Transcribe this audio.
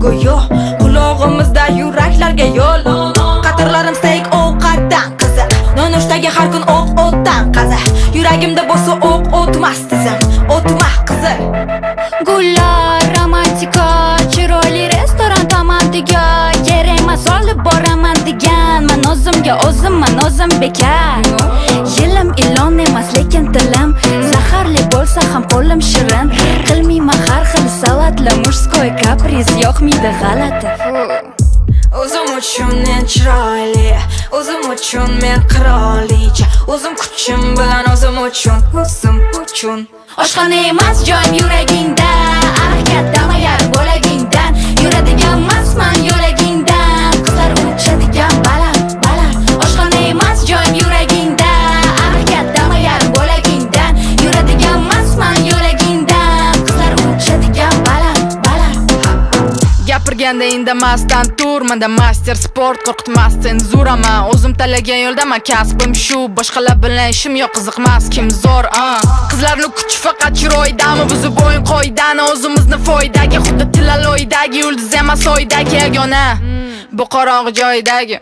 go'yo qulog'imizda yuraklarga yo'l. Qatorlarim steak ovqatdan qiziq, nonushtaga har kun o'tdan qaza. Yuragimda bo'lsa o'tmas tizim, o'tmas qizil. Gullar romantika, chiroyli restoran tomondiga, kerak emas olib boraman deganman o'zim bekar. Yilim ilon emas lekin tilim, zaharli bo'lsa ham qo'lim shirin. Qilmayman har xil salatli murskoy kapriz, yo'qmidi g'alati. O'zim uchun men chiroyli, o'zim uchun men qirolicha, o'zim kuchim bilan o'zim uchun. Oshxona emas joyim yuragingda, harakatdam agar bo'lagingdan, yuradigan emasman yo'lagingdan, qizlar uchadigan baland. Oshxona emas joyim yuragingda, harakatdam agar bo'lagingdan, yuradigan emasman yo'lagingdan, qizlar uchadigan baland. Gapirganda indamasdan tur, menda master sport, qo'rqitmas senzuraman. O'zim tanlagan yo'ldaman, kasbim shu, boshqalar bilan ishim yo'q, qiziqmas kim zo'r. Qizlarning kuchi faqat chiroydami, buzib o'yin qoidani, o'zimizni foydaga, xuddi tilaloydagi yulduz emas oydagi yagona, bu qorong'i joydagi.